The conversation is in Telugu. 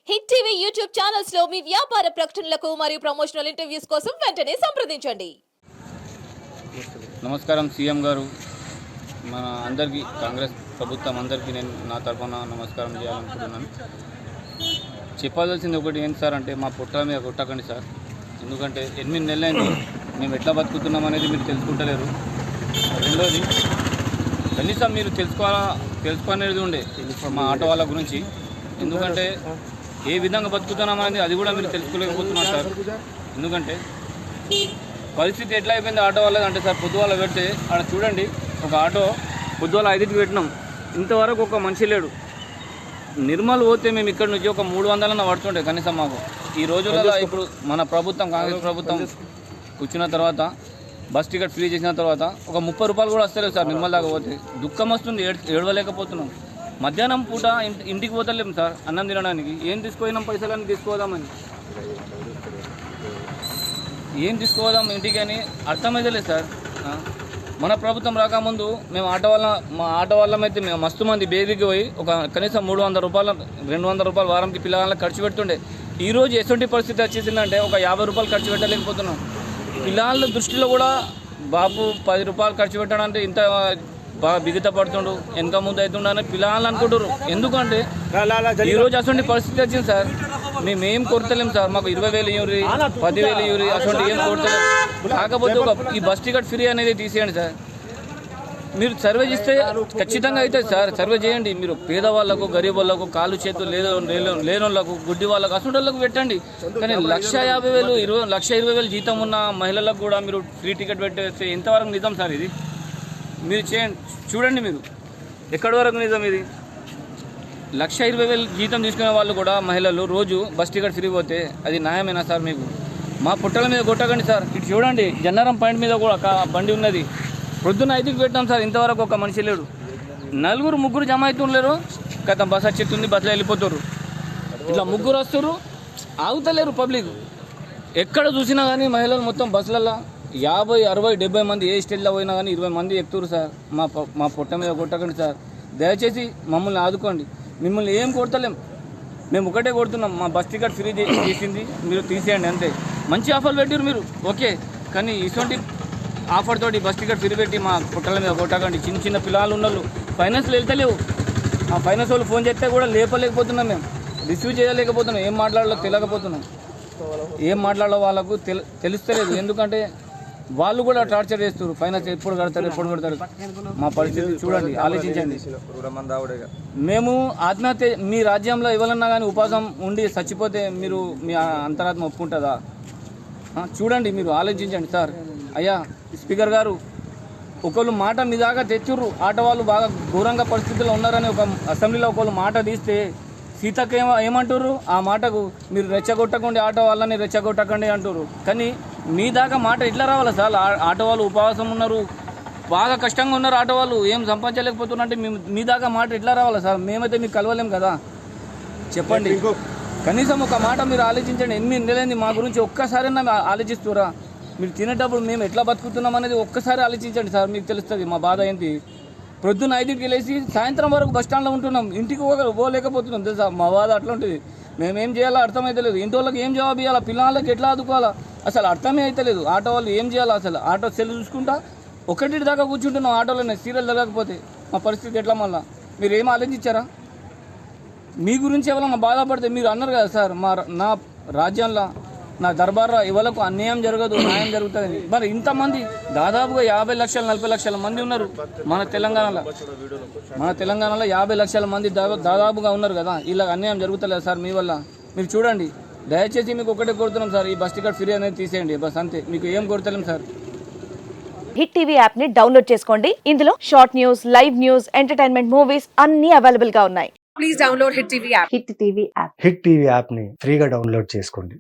హిట్ టీవీ యూట్యూబ్ ఛానల్స్ లో మీ వ్యాపార ప్రకటనలకు మరియు ప్రమోషనల్ ఇంటర్వ్యూస్ కోసం వెంటనే సంప్రదించండి. నమస్కారం సీఎం గారు, మన అందరికీ కాంగ్రెస్ ప్రభుత్వం అందరికీ నేను నా తరఫున నమస్కారం చేయాలనుకుంటున్నాను. చెప్పాల్సింది ఒకటి ఏంటి సార్ అంటే, మా పుట్ట మీద కొట్టకండి సార్. ఎందుకంటే 8 నెలలైంది మేము ఎట్లా బతుకుతున్నాం అనేది మీరు తెలుసుకుంటలేరు. రెండోది, కనీసం మీరు తెలుసుకోనేది ఉండే మా ఆటో వాళ్ళ గురించి. ఎందుకంటే ఏ విధంగా బతుకుతున్నాం అనేది అది కూడా మీరు తెలుసుకోలేకపోతున్నారు సార్. ఎందుకంటే పరిస్థితి ఎట్లా అయిపోయింది ఆటో వాళ్ళది అంటే సార్, పొద్దువాళ్ళ పెడితే అక్కడ చూడండి, ఒక ఆటో పొద్దువాళ్ళ 5కి పెట్టినాం, ఇంతవరకు ఒక మనిషి లేడు. నిర్మల్ పోతే మేము ఇక్కడ నుంచి ఒక 300 పడుతుండే కనీసం మాకు. ఈ రోజులలో ఇప్పుడు మన ప్రభుత్వం, కాంగ్రెస్ ప్రభుత్వం వచ్చిన తర్వాత బస్ టికెట్ ఫ్రీ చేసిన తర్వాత ఒక 30 రూపాయలు కూడా వస్తలేదు సార్. నిర్మల్ దాకా పోతే దుఃఖం వస్తుంది, ఏడవలేకపోతున్నాం. మధ్యాహ్నం పూట ఇంటికి పోతలేము సార్ అన్నం తినడానికి. ఏం తీసుకుపోయినాం, పైసలన్నీ తీసుకోదామని, ఏం తీసుకోదాం ఇంటికి అని అర్థమైతే లేదు సార్. మన ప్రభుత్వం రాకముందు మేము మా ఆటో వాళ్ళమైతే మేము మస్తు మంది బేబీకి పోయి ఒక కనీసం 300 రూపాయలు 200 రూపాయలు వారంకి పిల్లగాళ్ళకి ఖర్చు పెట్టుండే. ఈరోజు ఎటువంటి పరిస్థితి వచ్చేసిందంటే ఒక 50 రూపాయలు ఖర్చు పెట్టలేకపోతున్నాం. పిల్లల దృష్టిలో కూడా బాబు 10 రూపాయలు ఖర్చు పెట్టడానికి ఇంత బాగా బిగిత పడుతుండు, వెనక ముందు అవుతుండ అని పిల్లలు అనుకుంటారు. ఎందుకంటే ఈరోజు అటువంటి పరిస్థితి వచ్చింది సార్. మేమేం కొరతలేము సార్, మాకు 20,000 ఇవ్వరి, 10,000 ఇవ్వరి, అటువంటి ఏం కొరతలేము. కాకపోతే ఈ బస్ టికెట్ ఫ్రీ అనేది తీసేయండి సార్. మీరు సర్వే చేస్తే ఖచ్చితంగా అవుతుంది సార్. సర్వే చేయండి మీరు. పేదవాళ్ళకు, గరీబ్ వాళ్ళకు, కాళ్ళు చేతులు లేనోళ్ళకు, గుడ్డి వాళ్ళకు, అటువంటి వాళ్ళకు పెట్టండి. కానీ 1,50,000, 1,20,000 జీతం ఉన్న మహిళలకు కూడా మీరు ఫ్రీ టికెట్ పెట్టేస్తే ఎంతవరకు నిజం సార్ ఇది? మీరు చూడండి, మీరు ఎక్కడి వరకు నిజం ఇది? 1,20,000 జీతం తీసుకునే వాళ్ళు కూడా మహిళలు రోజు బస్ టికెట్ ఫ్రీ పోతే అది న్యాయమేనా సార్? మీకు మా పుట్టల మీద కొట్టకండి సార్. ఇటు చూడండి, జన్నారం పాయింట్ మీద కూడా ఒక బండి ఉన్నది, పొద్దున్న 5కి పెట్టాం సార్, ఇంతవరకు ఒక మనిషి లేడు. 4-3 జమ అవుతుండలేరు, గత బస్ వచ్చేస్తుంది, బస్సులో వెళ్ళిపోతారు. ఇట్లా 3 వస్తారు, ఆగుతలేరు పబ్లిక్. ఎక్కడ చూసినా కానీ మహిళలు మొత్తం బస్సులలో 50, 60, 70 మంది ఏ స్టేజ్లో పోయినా కానీ 20 మంది ఎక్కుతారు సార్. మా పొట్ట మీద కొట్టకండి సార్. దయచేసి మమ్మల్ని ఆదుకోండి. మిమ్మల్ని ఏం కొడతలేం, మేము ఒకటే కొడుతున్నాం, మా బస్ టికెట్ ఫ్రీ చేసింది మీరు తీసేయండి అంతే. మంచి ఆఫర్లు పెట్టారు మీరు, ఓకే, కానీ ఇటువంటి ఆఫర్ తోటి బస్ టికెట్ ఫ్రీ పెట్టి మా పుట్టల మీద కొట్టకండి. చిన్న పిల్లలు ఉన్నోళ్ళు ఫైనాన్స్లో వెళ్తలేవు. ఆ ఫైనాన్స్ వాళ్ళు ఫోన్ చేస్తే కూడా లేపలేకపోతున్నాం, మేము రిసీవ్ చేయలేకపోతున్నాం, ఏం మాట్లాడాలో తెలియకపోతున్నాం. ఏం మాట్లాడాలో వాళ్ళకు తెలుస్తలేదు. ఎందుకంటే వాళ్ళు కూడా టార్చర్ చేస్తారు. ఫైనాన్స్ ఎప్పుడు కడతారు. మా పరిస్థితి చూడండి, ఆలోచించండి. మేము ఆత్మహత్య, మీ రాజ్యంలో ఇవ్వాలన్నా కానీ ఉపాసం ఉండి చచ్చిపోతే మీరు మీ అంతరాత్మ ఒప్పుకుంటుందా? చూడండి, మీరు ఆలోచించండి సార్. అయ్యా స్పీకర్ గారు, ఒకళ్ళు మాట మీ దాకా తెచ్చుర్రు, ఆటో వాళ్ళు బాగా ఘోరంగా పరిస్థితుల్లో ఉన్నారని ఒక అసెంబ్లీలో ఒకళ్ళు మాట తీస్తే సీతకు ఏమంటారు? ఆ మాటకు మీరు రెచ్చగొట్టకండి, ఆటో వాళ్ళని రెచ్చగొట్టకండి అంటారు. కానీ మీ దాకా మాట ఎట్లా రావాలా సార్? ఆటో వాళ్ళు ఉపవాసం ఉన్నారు, బాగా కష్టంగా ఉన్నారు, ఆటో వాళ్ళు ఏం సంపాదించలేకపోతున్నారు అంటే మీ దాకా మాట ఎట్లా రావాలా సార్? మేమైతే మీకు కలవలేం కదా, చెప్పండి. కనీసం ఒక మాట మీరు ఆలోచించండి. 8 నెలలైంది, మా గురించి ఒక్కసారైనా ఆలోచిస్తురా? మీరు తినేటప్పుడు మేము ఎట్లా బతుకుతున్నాం అనేది ఒక్కసారి ఆలోచించండి సార్, మీకు తెలుస్తుంది మా బాధ ఏంటి. ప్రొద్దున 5కి వెళ్ళేసి సాయంత్రం వరకు బస్ స్టాండ్లో ఉంటున్నాం, ఇంటికి పోలేకపోతున్నాం తెలుసా? మా బాధ అట్లా ఉంటుంది. మేమేం చేయాలో అర్థమైతే లేదు. ఇంటి వాళ్ళకి ఏం జవాబు ఇవ్వాలా, పిల్లలకి ఎట్లా ఆదుకోవాలా అసలు అర్థమే అయితే లేదు. ఆటో వాళ్ళు ఏం చేయాలా అసలు? ఆటో సెల్ చూసుకుంటా 1 దాకా కూర్చుంటున్నాం ఆటోలోనే, సీరియల్ జరగకపోతే మా పరిస్థితి ఎట్లా? మళ్ళీ మీరు ఏం ఆలోచించారా? మీ గురించి ఎవరైనా బాధపడితే మీరు అన్నారు కదా సార్, నా రాజ్యంలో, నా దర్బార్లో ఎవరికి అన్యాయం జరగదు, న్యాయం జరుగుతుంది. మరి ఇంతమంది దాదాపుగా 50 లక్షల 40 లక్షల మంది ఉన్నారు మన తెలంగాణలో. 50 లక్షల మంది దాదాపుగా ఉన్నారు కదా, ఇలా అన్యాయం జరుగుతలేదు సార్ మీ వల్ల. మీరు చూడండి, దయచేసి మీకు ఒకటే కోరుతున్నాం సార్, ఈ బస్ టికెట్ ఫ్రీ అనేది తీసేయండి బస్, అంతే. మీకు ఏం కోరుతలేం సార్. హిట్ టీవీ యాప్ ని డౌన్లోడ్ చేసుకోండి. ఇందులో short news, live news, entertainment movies అన్ని అవైలబుల్ గా ఉన్నాయి. Please download hit TV app. Hit TV app ని ఫ్రీగా డౌన్లోడ్ చేసుకోండి.